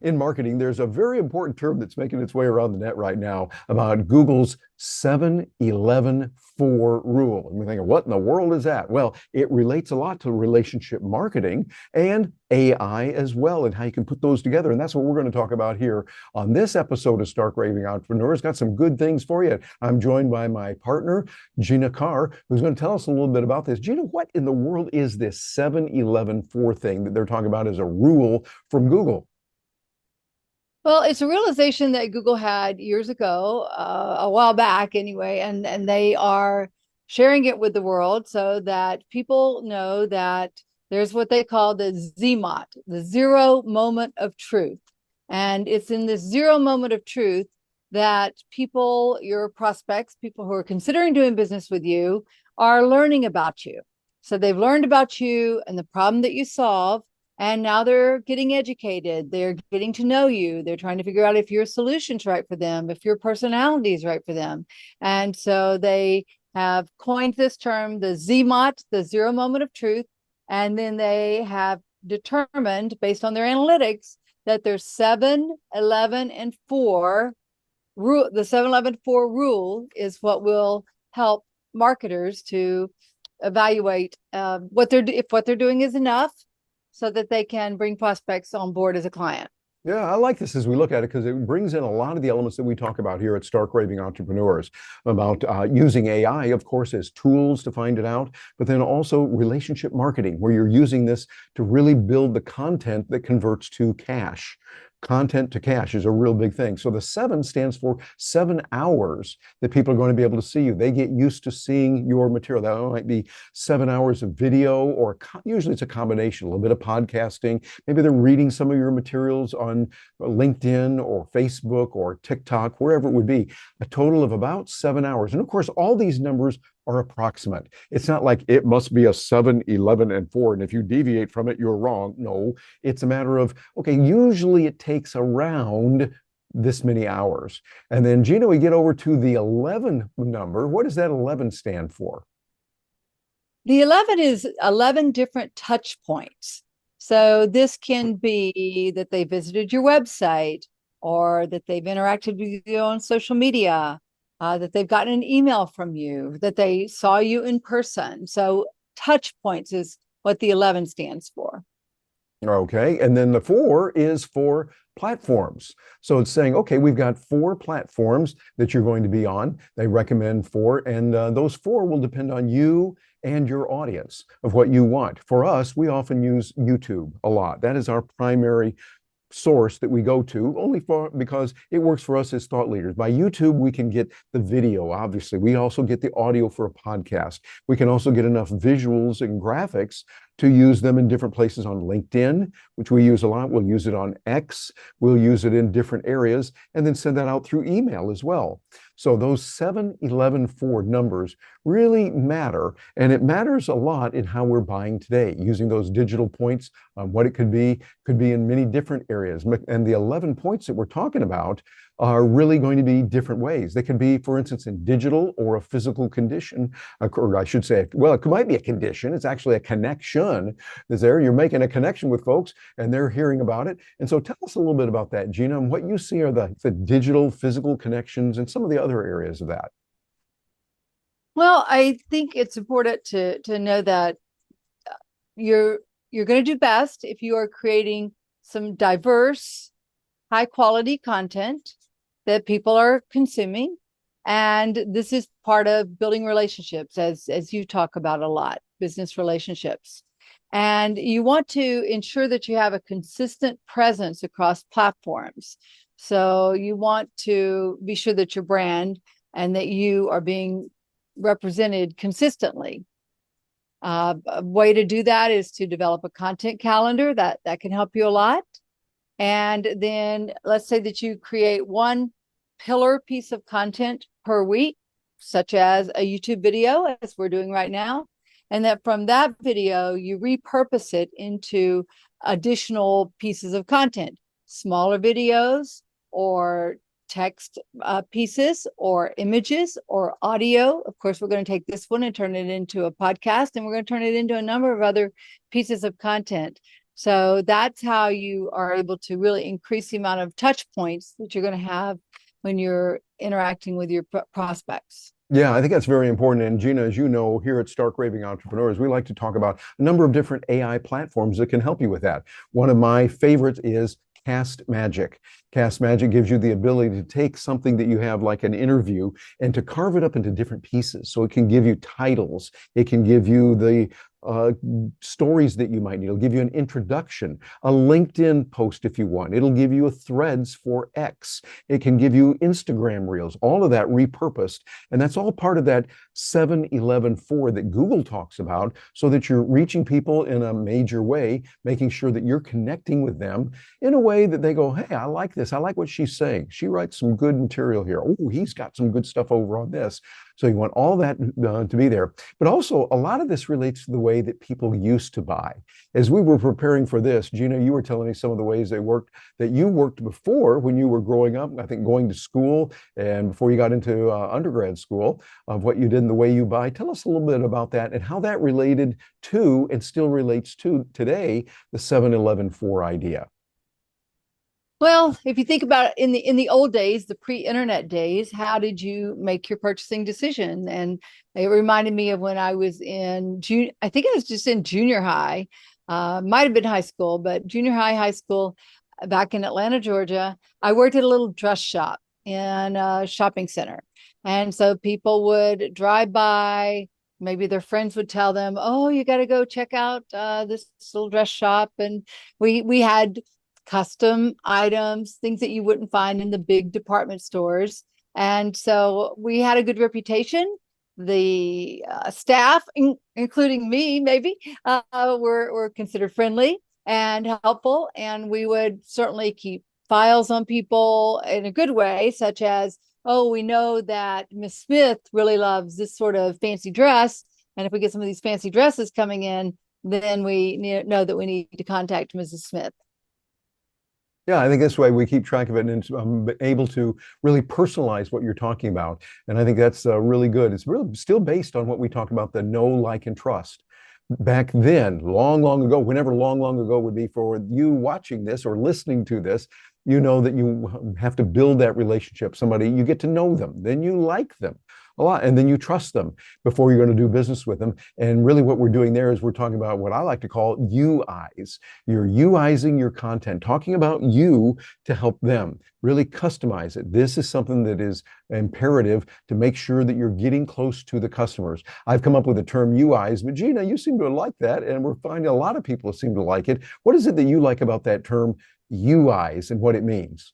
In marketing, there's a very important term that's making its way around the net right now about Google's 7-11-4 rule. And we're thinking, what in the world is that? Well, it relates a lot to relationship marketing and AI as well, and how you can put those together. And that's what we're going to talk about here on this episode of Stark Raving Entrepreneurs. Got some good things for you. I'm joined by my partner, Gina Carr, who's going to tell us a little bit about this. Gina, what in the world is this 7-11-4 thing that they're talking about as a rule from Google? Well, it's a realization that Google had years ago, a while back anyway, and they are sharing it with the world so that people know that there's what they call the ZMOT, the zero moment of truth. And it's in this zero moment of truth that people, your prospects, people who are considering doing business with you, are learning about you. So they've learned about you and the problem that you solve. And now they're getting educated. They're getting to know you. They're trying to figure out if your solution's right for them, if your personality is right for them. And so they have coined this term, the ZMOT, the zero moment of truth. And then they have determined, based on their analytics, that there's 7-11-4 rule. The 7-11-4 rule is what will help marketers to evaluate if what they're doing is enough, so that they can bring prospects on board as a client. Yeah, I like this as we look at it because it brings in a lot of the elements that we talk about here at Stark Raving Entrepreneurs about using AI, of course, as tools to find it out, but then also relationship marketing, where you're using this to really build the content that converts to cash. Content to cash is a real big thing. So the 7 stands for 7 hours that people are going to be able to see you. They get used to seeing your material. That might be 7 hours of video, or usually it's a combination, a little bit of podcasting. Maybe they're reading some of your materials on LinkedIn or Facebook or TikTok, wherever it would be. A total of about 7 hours. And of course, all these numbers are approximate. It's not like it must be a 7-11-4, and if you deviate from it, you're wrong. No, it's a matter of, okay, usually it takes around this many hours. And then, Gina, we get over to the 11 number. What does that 11 stand for? The 11 is 11 different touch points. So this can be that they visited your website, or that they've interacted with you on social media, that they've gotten an email from you, that they saw you in person. So touch points is what the 11 stands for. Okay. And then the 4 is for platforms. So it's saying, okay, we've got 4 platforms that you're going to be on. They recommend 4, and those 4 will depend on you and your audience of what you want. For us, we often use YouTube a lot. That is our primary source that we go to, only because it works for us as thought leaders. By YouTube, we can get the video, obviously. We also get the audio for a podcast. We can also get enough visuals and graphics to use them in different places on LinkedIn, which we use a lot. We'll use it on X. We'll use it in different areas, and then send that out through email as well. So those 7-11-4 numbers really matter, and it matters a lot in how we're buying today, using those digital points. What it could be in many different areas. And the 11 points that we're talking about are really going to be different ways. They can be, for instance, in digital or a physical condition, or I should say, well, it might be a condition. It's actually a connection that's there. You're making a connection with folks and they're hearing about it. And so tell us a little bit about that, Gina, and what you see are the digital, physical connections and some of the other areas of that. Well, I think it's important to know that you're going to do best if you are creating some diverse, high quality content that people are consuming. And this is part of building relationships, as you talk about a lot, business relationships. And you want to ensure that you have a consistent presence across platforms. So you want to be sure that your brand and that you are being represented consistently. A way to do that is to develop a content calendar that can help you a lot. And then let's say that you create one pillar piece of content per week, such as a YouTube video, as we're doing right now. And that from that video, you repurpose it into additional pieces of content, smaller videos or text pieces or images or audio. Of course, we're going to take this one and turn it into a podcast, and we're going to turn it into a number of other pieces of content So that's how you are able to really increase the amount of touch points that you're going to have when you're interacting with your prospects. Yeah, I think that's very important. And Gina, as you know, here at Stark Raving Entrepreneurs, we like to talk about a number of different AI platforms that can help you with that. One of my favorites is Cast Magic. Cast Magic gives you the ability to take something that you have like an interview and to carve it up into different pieces. So it can give you titles, it can give you the stories that you might need. It'll give you an introduction, a LinkedIn post if you want. It'll give you a threads for X. It can give you Instagram reels, all of that repurposed. And that's all part of that 7-11-4 that Google talks about, so that you're reaching people in a major way, making sure that you're connecting with them in a way that they go, hey, I like this. I like what she's saying. She writes some good material here. Oh, he's got some good stuff over on this. So you want all that to be there. But also, a lot of this relates to the way that people used to buy. As we were preparing for this, Gina, you were telling me some of the ways they worked, that you worked before when you were growing up, I think going to school and before you got into undergrad school, of what you did and the way you buy. Tell us a little bit about that and how that related to and still relates to today, the 7-11-4 idea. Well, if you think about it, in the old days, the pre-internet days, how did you make your purchasing decision? And it reminded me of when I was in I think I was just in junior high, might have been high school, but junior high, high school, back in Atlanta, Georgia. I worked at a little dress shop in a shopping center. And so people would drive by, maybe their friends would tell them, oh, you got to go check out this little dress shop. And we had custom items, things that you wouldn't find in the big department stores. And so we had a good reputation. The staff, including me, maybe, were considered friendly and helpful. And we would certainly keep files on people in a good way, such as, oh, we know that Miss Smith really loves this sort of fancy dress. And if we get some of these fancy dresses coming in, then we know that we need to contact Mrs. Smith. Yeah, I think this way we keep track of it and able to really personalize what you're talking about. And I think that's really good. It's really still based on what we talk about, the know, like, and trust. Back then, long, long ago, whenever long, long ago would be for you watching this or listening to this, you know that you have to build that relationship. Somebody, you get to know them, then you like them a lot, and then you trust them before you're going to do business with them. And really what we're doing there is we're talking about what I like to call UIs. You're UIzing your content, talking about you to help them really customize it. This is something that is imperative to make sure that you're getting close to the customers. I've come up with the term UIs, but Gina, you seem to like that, and we're finding a lot of people seem to like it. What is it that you like about that term UIs and what it means?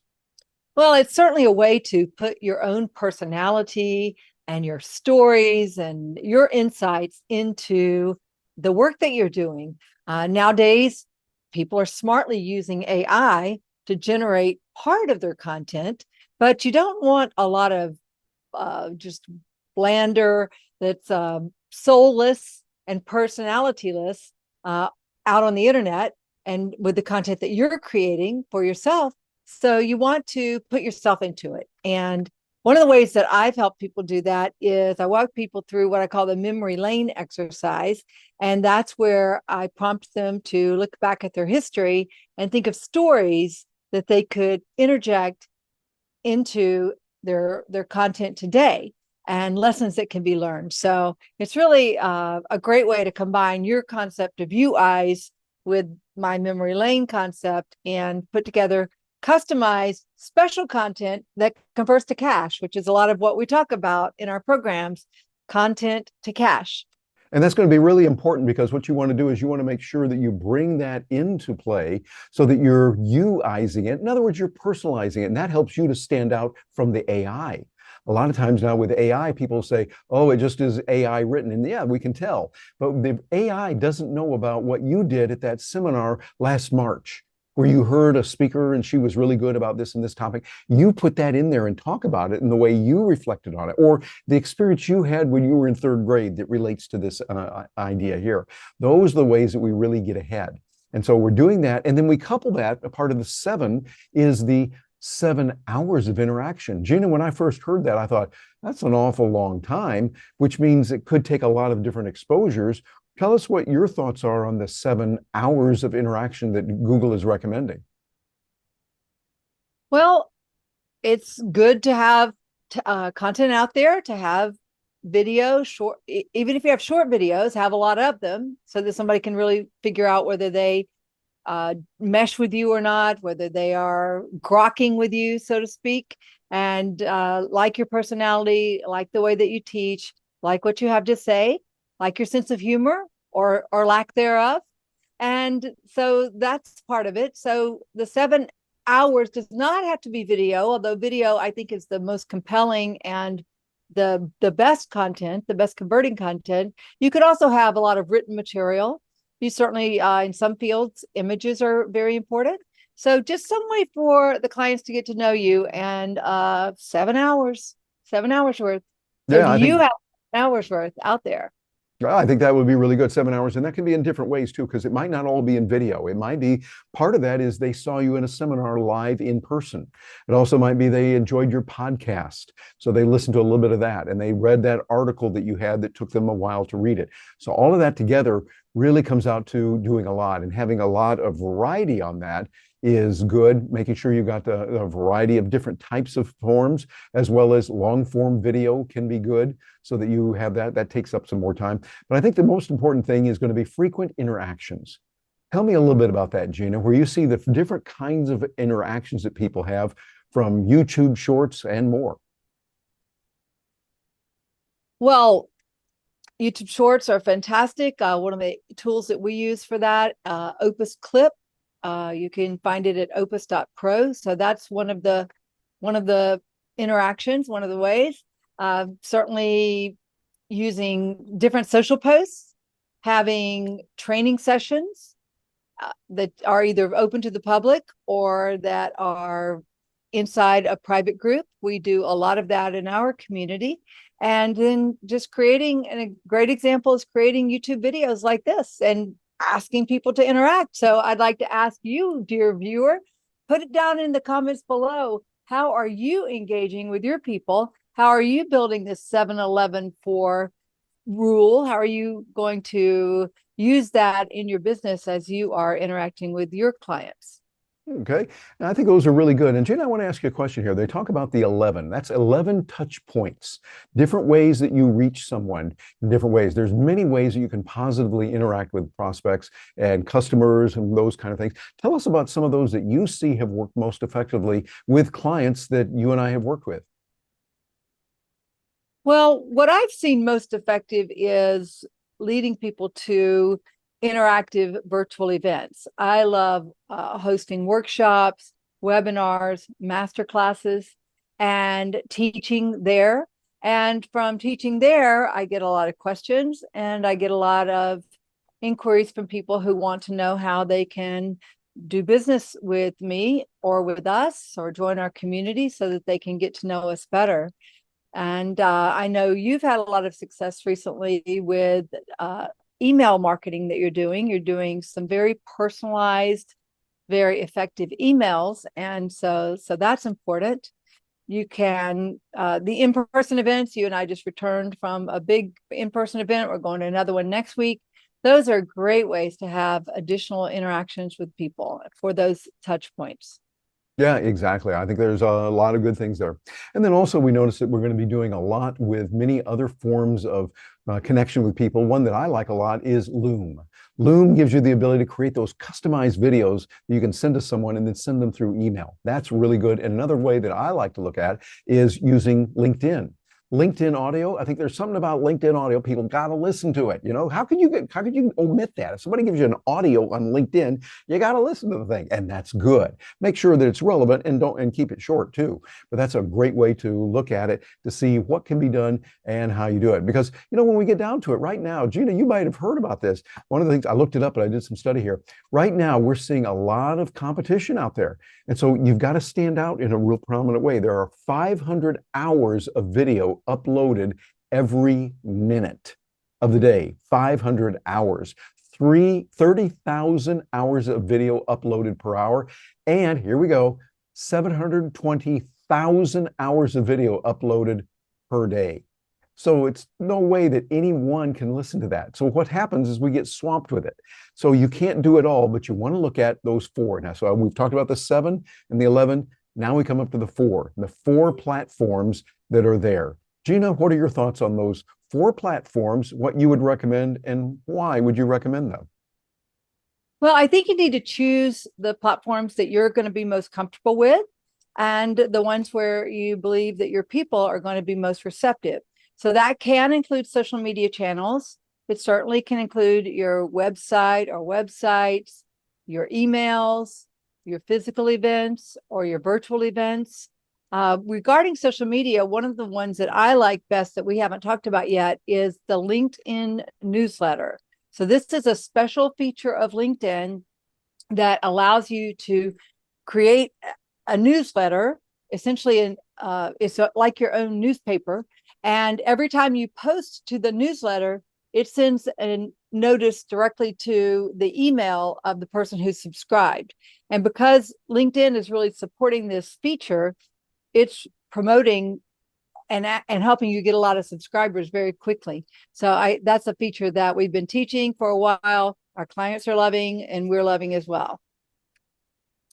Well, it's certainly a way to put your own personality and your stories and your insights into the work that you're doing. Nowadays, people are smartly using AI to generate part of their content, but you don't want a lot of just blander that's soulless and personalityless out on the internet and with the content that you're creating for yourself. So you want to put yourself into it. And one of the ways that I've helped people do that is I walk people through what I call the memory lane exercise. And that's where I prompt them to look back at their history and think of stories that they could interject into their content today and lessons that can be learned. So it's really a great way to combine your concept of UIs with my memory lane concept and put together customized special content that converts to cash, which is a lot of what we talk about in our programs, content to cash. And that's going to be really important, because what you want to do is you want to make sure that you bring that into play so that you're UIzing it. In other words, you're personalizing it, and that helps you to stand out from the AI. A lot of times now with AI, people say, oh, it just is AI written. And yeah, we can tell. But the AI doesn't know about what you did at that seminar last March, where you heard a speaker and she was really good about this and this topic. You put that in there and talk about it in the way you reflected on it, or the experience you had when you were in third grade that relates to this idea here. Those are the ways that we really get ahead. And so we're doing that. And then we couple that, a part of the 7 is the 7 hours of interaction. Gina, when I first heard that, I thought, that's an awful long time, which means it could take a lot of different exposures. Tell us what your thoughts are on the 7 hours of interaction that Google is recommending. Well, it's good to have content out there, to have video short, even if you have short videos, have a lot of them so that somebody can really figure out whether they mesh with you or not, whether they are grokking with you, so to speak, and like your personality, like the way that you teach, like what you have to say, like your sense of humor or lack thereof. And so that's part of it. So the 7 hours does not have to be video, although video I think is the most compelling and the best content, the best converting content. You could also have a lot of written material. You certainly, in some fields, images are very important. So just some way for the clients to get to know you, and 7 hours worth. So Yeah, do I you think have hours worth out there? I think that would be really good, 7 hours. And that can be in different ways too, because it might not all be in video. It might be part of that is they saw you in a seminar live in person. It also might be they enjoyed your podcast. So they listened to a little bit of that and they read that article that you had that took them a while to read it. So all of that together really comes out to doing a lot, and having a lot of variety on that is good. Making sure you've got a variety of different types of forms, as well as long form video can be good, so that you have that takes up some more time. But I think the most important thing is going to be frequent interactions. Tell me a little bit about that, Gina, where you see the different kinds of interactions that people have from YouTube shorts and more. Well, YouTube Shorts are fantastic. One of the tools that we use for that, OpusClip. You can find it at opus.pro. So that's one of the interactions, one of the ways. Certainly using different social posts, having training sessions that are either open to the public or that are inside a private group. We do a lot of that in our community. And then just creating, and a great example is creating YouTube videos like this and asking people to interact. So I'd like to ask you, dear viewer, put it down in the comments below. How are you engaging with your people? How are you building this 7-11-4 rule? How are you going to use that in your business as you are interacting with your clients? Okay. And I think those are really good. And Jen, I want to ask you a question here. They talk about the 11. That's 11 touch points, different ways that you reach someone in different ways. There's many ways that you can positively interact with prospects and customers and those kind of things. Tell us about some of those that you see have worked most effectively with clients that you and I have worked with. Well, what I've seen most effective is leading people to interactive virtual events. I love hosting workshops, webinars, master classes, and teaching there. And from teaching there, I get a lot of questions and I get a lot of inquiries from people who want to know how they can do business with me or with us or join our community so that they can get to know us better. And I know you've had a lot of success recently with email marketing that you're doing. You're doing some very personalized, very effective emails. And so that's important. You can, the in-person events, you and I just returned from a big in-person event. We're going to another one next week. Those are great ways to have additional interactions with people for those touch points. Yeah, exactly. I think there's a lot of good things there. And then also we noticed that we're going to be doing a lot with many other forms of connection with people. One that I like a lot is Loom. Loom gives you the ability to create those customized videos that you can send to someone and then send them through email. That's really good. And another way that I like to look at is using LinkedIn. LinkedIn audio. I think there's something about LinkedIn audio. People got to listen to it. You know, how could you omit that? If somebody gives you an audio on LinkedIn, you got to listen to the thing, and that's good. Make sure that it's relevant and keep it short too. But that's a great way to look at it to see what can be done and how you do it. Because you know, when we get down to it, right now, Gina, you might have heard about this. One of the things I looked it up, and I did some study here. Right now, we're seeing a lot of competition out there, and so you've got to stand out in a real prominent way. There are 500 hours of video uploaded every minute of the day, 500 hours, 30,000 hours of video uploaded per hour. And here we go, 720,000 hours of video uploaded per day. So it's no way that anyone can listen to that. So what happens is we get swamped with it. So you can't do it all, but you want to look at those four. Now, so we've talked about the 7 and the 11. Now we come up to the 4, the 4 platforms that are there. Gina, what are your thoughts on those 4 platforms, what you would recommend, and why would you recommend them? Well, I think you need to choose the platforms that you're going to be most comfortable with and the ones where you believe that your people are going to be most receptive. So that can include social media channels. It certainly can include your website or websites, your emails, your physical events, or your virtual events. Regarding social media, one of the ones that I like best that we haven't talked about yet is the LinkedIn newsletter. So this is a special feature of LinkedIn that allows you to create a newsletter, essentially it's like your own newspaper. And every time you post to the newsletter, it sends a notice directly to the email of the person who's subscribed. And because LinkedIn is really supporting this feature, it's promoting and helping you get a lot of subscribers very quickly. So that's a feature that we've been teaching for a while. Our clients are loving, and we're loving as well.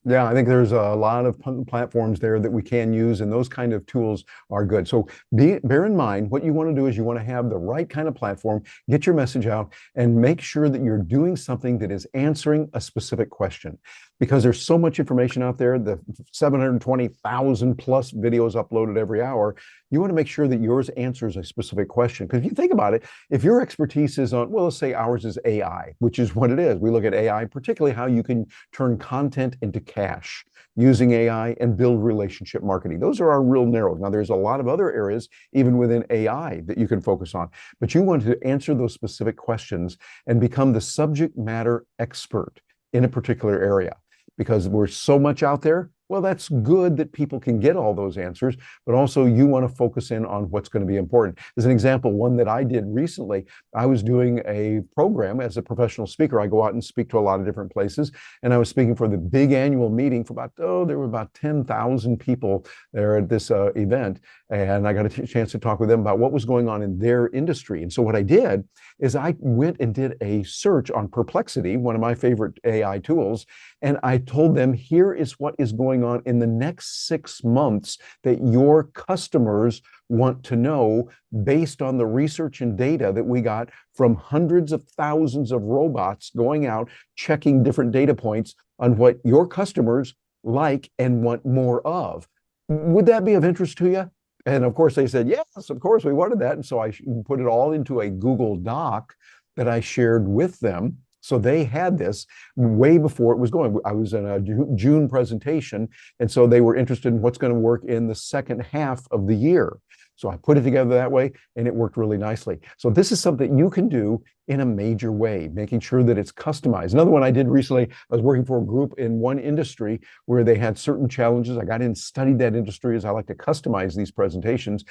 Yeah, I think there's a lot of platforms there that we can use, and those kind of tools are good. So bear in mind, what you want to do is you want to have the right kind of platform, get your message out, and make sure that you're doing something that is answering a specific question. Because there's so much information out there, the 720,000 plus videos uploaded every hour, you want to make sure that yours answers a specific question. Because if you think about it, if your expertise is on, well, let's say ours is AI, which is what it is. We look at AI, particularly how you can turn content into cash using AI and build relationship marketing. Those are our real narrows. Now, there's a lot of other areas, even within AI, that you can focus on. But you want to answer those specific questions and become the subject matter expert in a particular area. Because we're so much out there, well, that's good that people can get all those answers, but also you want to focus in on what's going to be important. As an example, one that I did recently, I was doing a program as a professional speaker. I go out and speak to a lot of different places, and I was speaking for the big annual meeting for there were about 10,000 people there at this event, and I got a chance to talk with them about what was going on in their industry. And so what I did is I went and did a search on Perplexity, one of my favorite AI tools, and I told them, here is what is going on in the next 6 months that your customers want to know based on the research and data that we got from hundreds of thousands of robots going out, checking different data points on what your customers like and want more of. Would that be of interest to you? And of course they said, yes, of course we wanted that. And so I put it all into a Google Doc that I shared with them. So they had this way before it was going. I was in a June presentation, and so they were interested in what's going to work in the second half of the year. So I put it together that way, and it worked really nicely. So this is something you can do in a major way, making sure that it's customized. Another one I did recently, I was working for a group in one industry where they had certain challenges. I got in and studied that industry, as I like to customize these presentations.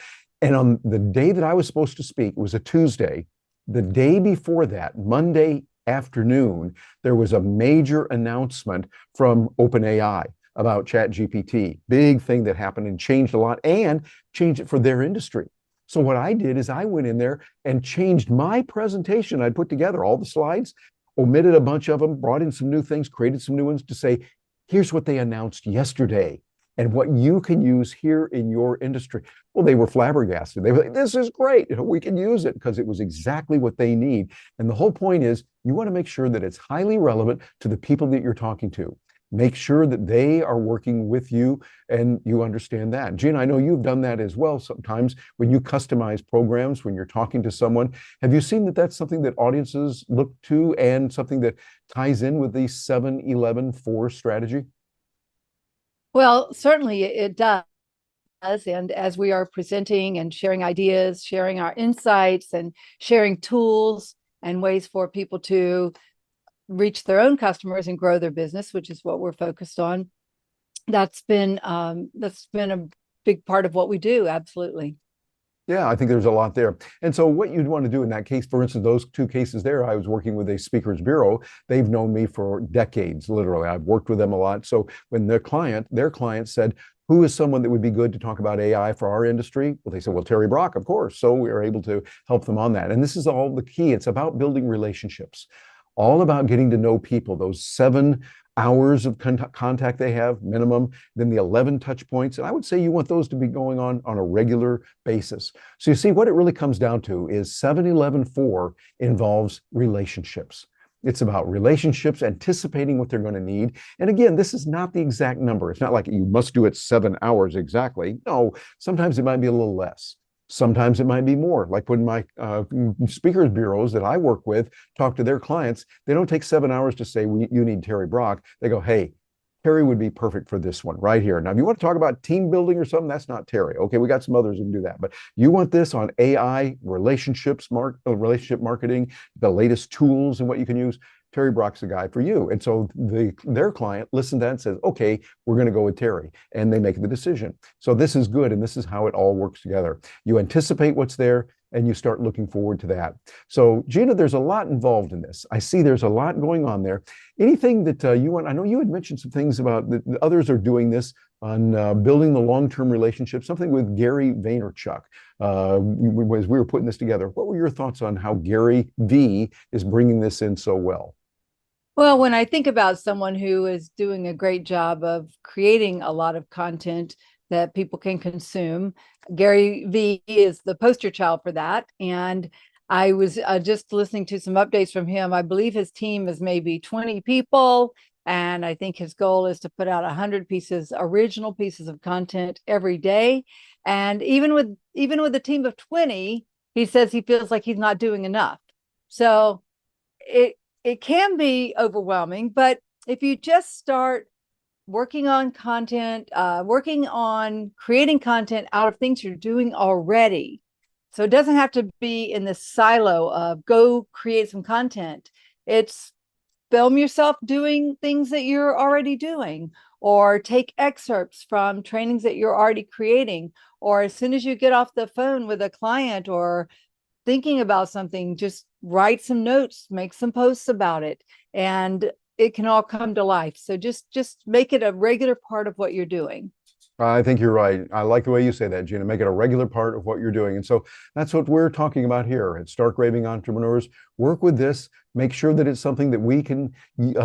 And on the day that I was supposed to speak, it was a Tuesday, the day before that, Monday afternoon, there was a major announcement from OpenAI about ChatGPT. Big thing that happened and changed a lot, and changed it for their industry. So what I did is I went in there and changed my presentation. I'd put together all the slides, omitted a bunch of them, brought in some new things, created some new ones to say, here's what they announced yesterday and what you can use here in your industry. Well, they were flabbergasted. They were like, this is great. We can use it, because it was exactly what they need. And the whole point is you want to make sure that it's highly relevant to the people that you're talking to. Make sure that they are working with you and you understand that. Gina, I know you've done that as well sometimes when you customize programs, when you're talking to someone. Have you seen that that's something that audiences look to and something that ties in with the 7-11-4 strategy? Well, certainly it does. And as we are presenting and sharing ideas, sharing our insights and sharing tools and ways for people to reach their own customers and grow their business, which is what we're focused on, that's been a big part of what we do. Absolutely. Yeah, I think there's a lot there. And so what you'd want to do in that case, for instance, those 2 cases there, I was working with a speakers bureau. They've known me for decades, literally. I've worked with them a lot. So when their client said, who is someone that would be good to talk about AI for our industry? Well, they said, well, Terry Brock, of course. So we were able to help them on that. And this is all the key. It's about building relationships, all about getting to know people, those 7 hours of contact they have minimum, then the 11 touch points. And I would say you want those to be going on a regular basis. So you see what it really comes down to is 7-11-4 involves relationships. It's about relationships, anticipating what they're going to need. And again, this is not the exact number. It's not like you must do it 7 hours exactly. No, sometimes it might be a little less. Sometimes it might be more. Like when my speakers bureaus that I work with talk to their clients, they don't take 7 hours to say, you need Terry Brock. They go, hey, Terry would be perfect for this one right here. Now, if you want to talk about team building or something, that's not Terry. Okay, we got some others who can do that. But you want this on AI, relationship marketing, the latest tools and what you can use, Terry Brock's the guy for you. And so their client listens to that and says, okay, we're going to go with Terry. And they make the decision. So this is good. And this is how it all works together. You anticipate what's there and you start looking forward to that. So Gina, there's a lot involved in this. I see there's a lot going on there. Anything that you want, I know you had mentioned some things about that others are doing this on building the long-term relationship, something with Gary Vaynerchuk. As we were putting this together, what were your thoughts on how Gary V is bringing this in so well? Well, when I think about someone who is doing a great job of creating a lot of content that people can consume, Gary V is the poster child for that. And I was just listening to some updates from him. I believe his team is maybe 20 people. And I think his goal is to put out 100 original pieces of content every day. And even with a team of 20, he says he feels like he's not doing enough. So it can be overwhelming, but if you just start working on content, working on creating content out of things you're doing already, so it doesn't have to be in this silo of go create some content. It's film yourself doing things that you're already doing, or take excerpts from trainings that you're already creating, or as soon as you get off the phone with a client or thinking about something, just write some notes, make some posts about it, and it can all come to life. So just make it a regular part of what you're doing. I think you're right. I like the way you say that, Gina. Make it a regular part of what you're doing. And so that's what we're talking about here at Stark Raving Entrepreneurs. Work with this. Make sure that it's something that we can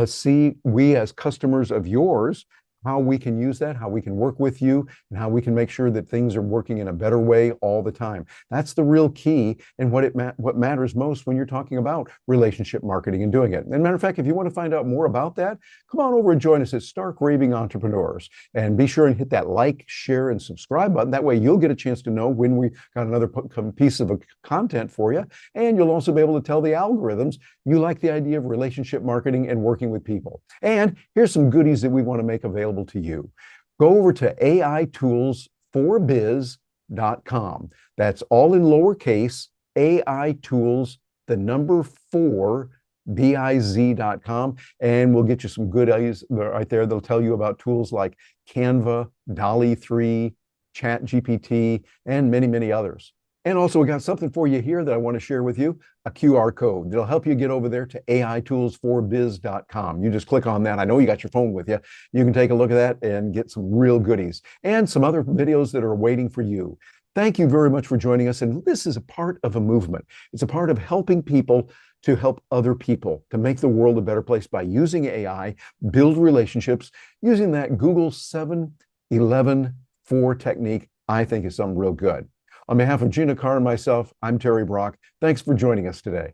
see, we as customers of yours, how we can use that, how we can work with you, and how we can make sure that things are working in a better way all the time. That's the real key and what matters most when you're talking about relationship marketing and doing it. And matter of fact, if you want to find out more about that, come on over and join us at Stark Raving Entrepreneurs. And be sure and hit that like, share, and subscribe button. That way you'll get a chance to know when we got another piece of content for you. And you'll also be able to tell the algorithms you like the idea of relationship marketing and working with people. And here's some goodies that we want to make available to you. Go over to AItools4biz.com. That's all in lowercase, AItools, the number 4, biz.com, and we'll get you some goodies right there. They'll tell you about tools like Canva, DALL-E 3, ChatGPT, and many, many others. And also, we got something for you here that I want to share with you, a QR code that'll help you get over there to AItools4biz.com. You just click on that. I know you got your phone with you. You can take a look at that and get some real goodies and some other videos that are waiting for you. Thank you very much for joining us. And this is a part of a movement. It's a part of helping people to help other people, to make the world a better place by using AI, build relationships, using that Google 7-11-4 technique. I think is something real good. On behalf of Gina Carr and myself, I'm Terry Brock. Thanks for joining us today.